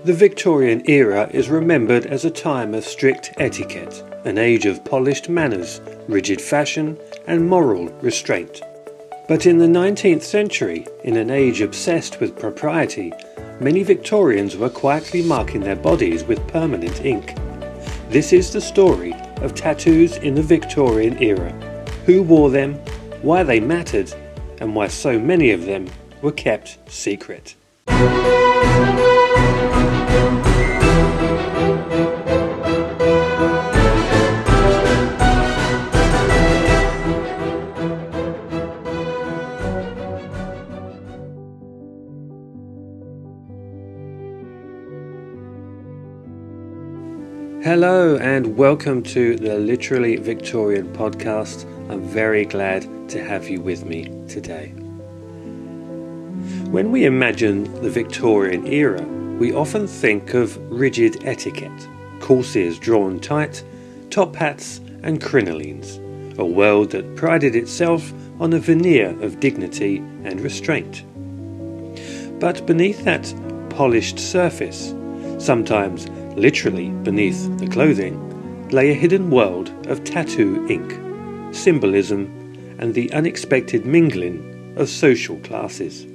The Victorian era is remembered as a time of strict etiquette, an age of polished manners, rigid fashion and moral restraint. But in the 19th century, in an age obsessed with propriety, many Victorians were quietly marking their bodies with permanent ink. This is the story of tattoos in the Victorian era, who wore them, why they mattered, and why so many of them were kept secret. Hello and welcome to the Literally Victorian podcast. I'm very glad to have you with me today. When we imagine the Victorian era, we often think of rigid etiquette, corsets drawn tight, top hats and crinolines, a world that prided itself on a veneer of dignity and restraint. But beneath that polished surface, sometimes literally beneath the clothing, lay a hidden world of tattoo ink, symbolism, and the unexpected mingling of social classes.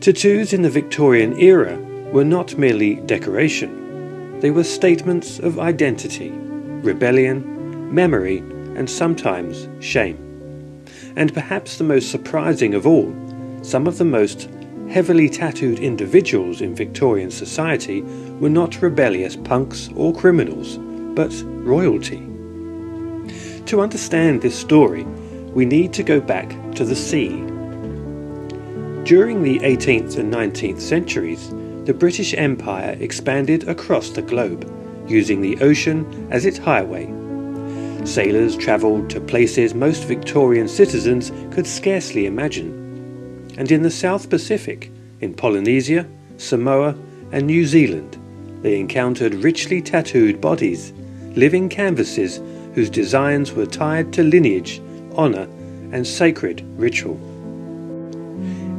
Tattoos in the Victorian era were not merely decoration. They were statements of identity, rebellion, memory, and sometimes shame. And perhaps the most surprising of all, some of the most heavily tattooed individuals in Victorian society were not rebellious punks or criminals, but royalty. To understand this story, we need to go back to the sea. During the 18th and 19th centuries, the British Empire expanded across the globe, using the ocean as its highway. Sailors travelled to places most Victorian citizens could scarcely imagine. And in the South Pacific, in Polynesia, Samoa and New Zealand, they encountered richly tattooed bodies, living canvases whose designs were tied to lineage, honour and sacred ritual.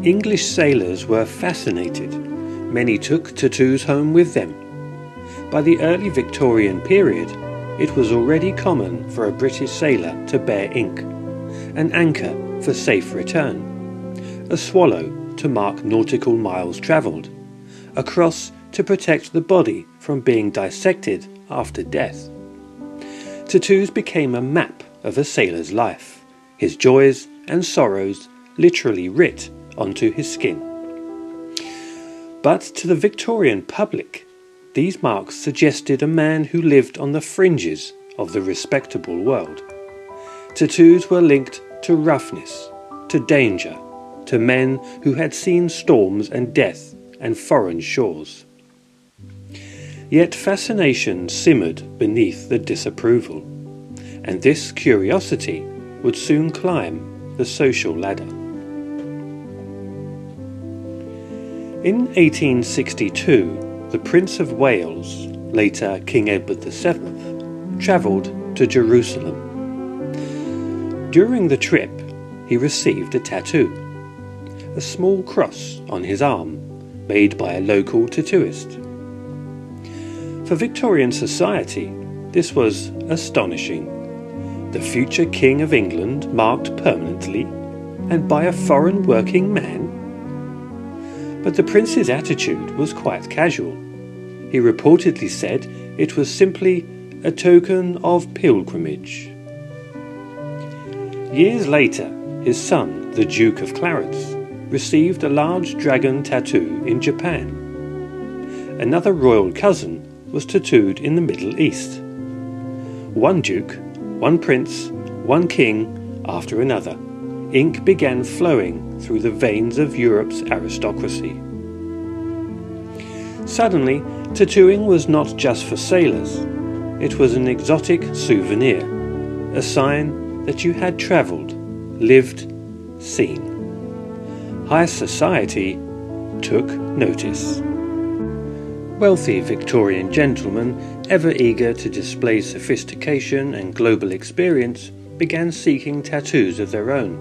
English sailors were fascinated. Many took tattoos home with them. By the early Victorian period, it was already common for a British sailor to bear ink, an anchor for safe return, a swallow to mark nautical miles travelled, a cross to protect the body from being dissected after death. Tattoos became a map of a sailor's life, his joys and sorrows literally writ onto his skin. But to the Victorian public, these marks suggested a man who lived on the fringes of the respectable world. Tattoos were linked to roughness, to danger, to men who had seen storms and death and foreign shores. Yet fascination simmered beneath the disapproval, and this curiosity would soon climb the social ladder. In 1862, the Prince of Wales, later King Edward VII, travelled to Jerusalem. During the trip, he received a tattoo, a small cross on his arm, made by a local tattooist. For Victorian society, this was astonishing. The future King of England marked permanently, and by a foreign working man? But the prince's attitude was quite casual. He reportedly said it was simply a token of pilgrimage. Years later, his son, the Duke of Clarence, received a large dragon tattoo in Japan. Another royal cousin was tattooed in the Middle East. One duke, one prince, one king after another, ink began flowing through the veins of Europe's aristocracy. Suddenly, tattooing was not just for sailors. It was an exotic souvenir, a sign that you had travelled, lived, seen. High society took notice. Wealthy Victorian gentlemen, ever eager to display sophistication and global experience, began seeking tattoos of their own.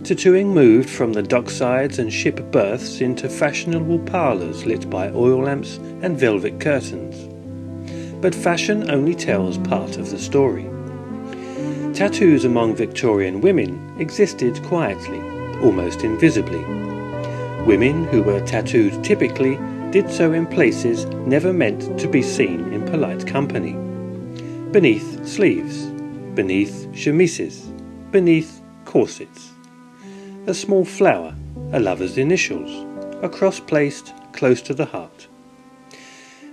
Tattooing moved from the docksides and ship berths into fashionable parlours lit by oil lamps and velvet curtains. But fashion only tells part of the story. Tattoos among Victorian women existed quietly, almost invisibly. Women who were tattooed typically did so in places never meant to be seen in polite company. Beneath sleeves, beneath chemises, beneath corsets. A small flower, a lover's initials, a cross placed close to the heart.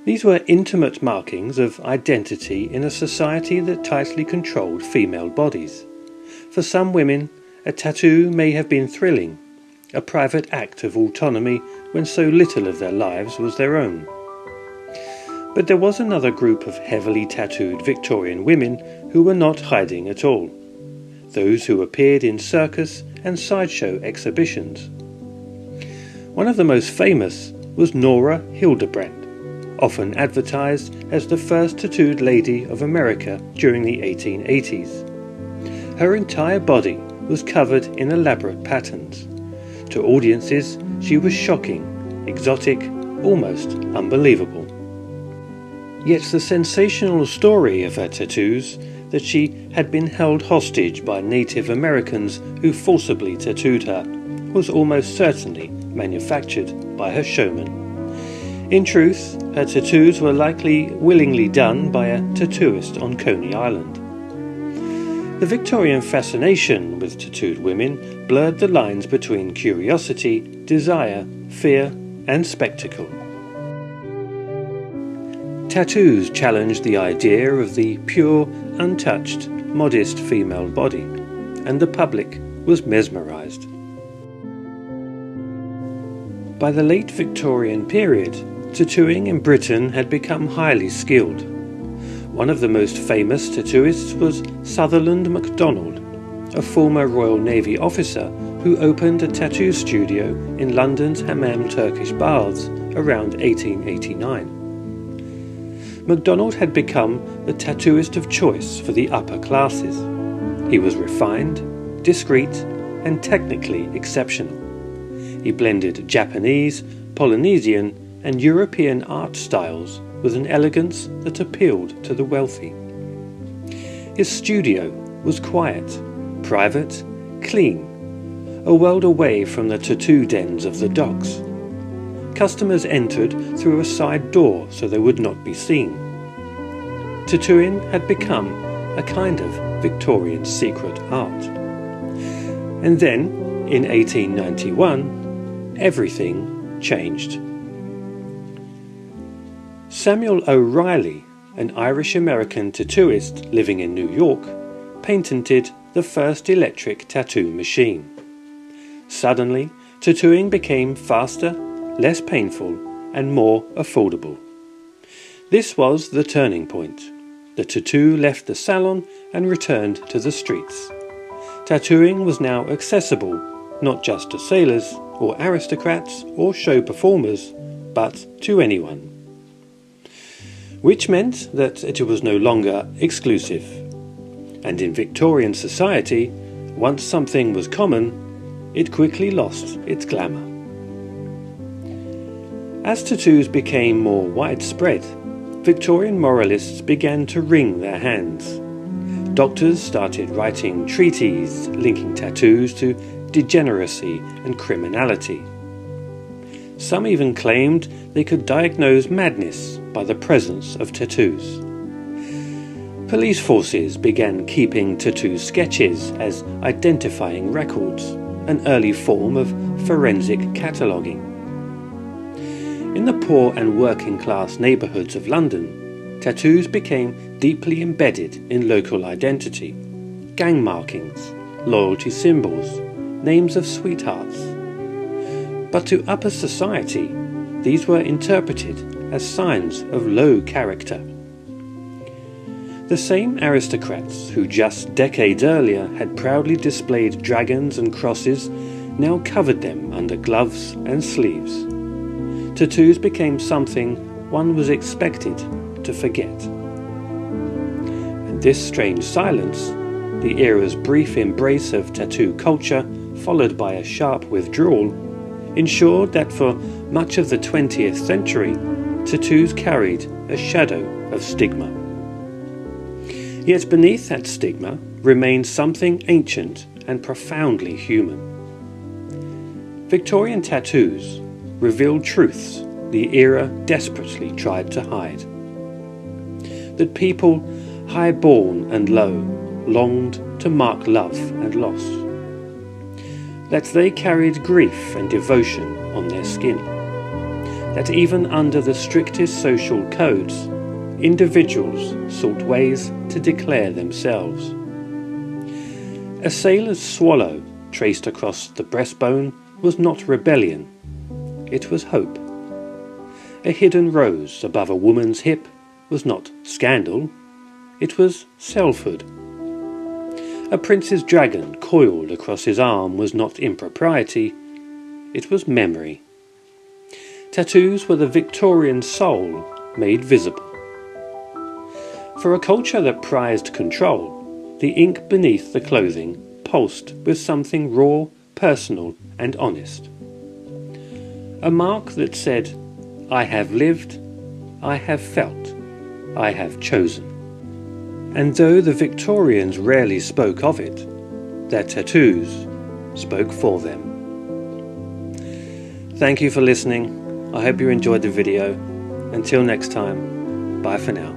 These were intimate markings of identity in a society that tightly controlled female bodies. For some women, a tattoo may have been thrilling, a private act of autonomy when so little of their lives was their own. But there was another group of heavily tattooed Victorian women who were not hiding at all. Those who appeared in circus and sideshow exhibitions. One of the most famous was Nora Hildebrand, often advertised as the first tattooed lady of America during the 1880s. Her entire body was covered in elaborate patterns. To audiences, she was shocking, exotic, almost unbelievable. Yet the sensational story of her tattoos, that she had been held hostage by Native Americans who forcibly tattooed her, was almost certainly manufactured by her showman. In truth, her tattoos were likely willingly done by a tattooist on Coney Island. The Victorian fascination with tattooed women blurred the lines between curiosity, desire, fear, and spectacle. Tattoos challenged the idea of the pure, untouched, modest female body, and the public was mesmerized. By the late Victorian period, tattooing in Britain had become highly skilled. One of the most famous tattooists was Sutherland MacDonald, a former Royal Navy officer who opened a tattoo studio in London's Hammam Turkish Baths around 1889. MacDonald had become the tattooist of choice for the upper classes. He was refined, discreet, and technically exceptional. He blended Japanese, Polynesian, and European art styles with an elegance that appealed to the wealthy. His studio was quiet, private, clean, a world away from the tattoo dens of the docks. Customers entered through a side door so they would not be seen. Tattooing had become a kind of Victorian secret art. And then, in 1891, everything changed. Samuel O'Reilly, an Irish-American tattooist living in New York, patented the first electric tattoo machine. Suddenly, tattooing became faster, less painful, and more affordable. This was the turning point. The tattoo left the salon and returned to the streets. Tattooing was now accessible, not just to sailors or aristocrats or show performers, but to anyone. Which meant that it was no longer exclusive. And in Victorian society, once something was common, it quickly lost its glamour. As tattoos became more widespread, Victorian moralists began to wring their hands. Doctors started writing treatises linking tattoos to degeneracy and criminality. Some even claimed they could diagnose madness by the presence of tattoos. Police forces began keeping tattoo sketches as identifying records, an early form of forensic cataloguing. In the poor and working class neighbourhoods of London, tattoos became deeply embedded in local identity. Gang markings, loyalty symbols, names of sweethearts. But to upper society, these were interpreted as signs of low character. The same aristocrats who just decades earlier had proudly displayed dragons and crosses now covered them under gloves and sleeves. Tattoos became something one was expected to forget. And this strange silence, the era's brief embrace of tattoo culture, followed by a sharp withdrawal, ensured that for much of the 20th century, tattoos carried a shadow of stigma. Yet beneath that stigma remained something ancient and profoundly human. Victorian tattoos revealed truths the era desperately tried to hide. That people, high-born and low, longed to mark love and loss. That they carried grief and devotion on their skin. That even under the strictest social codes, individuals sought ways to declare themselves. A sailor's swallow traced across the breastbone was not rebellion, it was hope. A hidden rose above a woman's hip was not scandal, it was selfhood. A prince's dragon coiled across his arm was not impropriety, it was memory. Tattoos were the Victorian soul made visible. For a culture that prized control, the ink beneath the clothing pulsed with something raw, personal and honest. A mark that said, I have lived, I have felt, I have chosen. And though the Victorians rarely spoke of it, their tattoos spoke for them. Thank you for listening. I hope you enjoyed the video. Until next time, bye for now.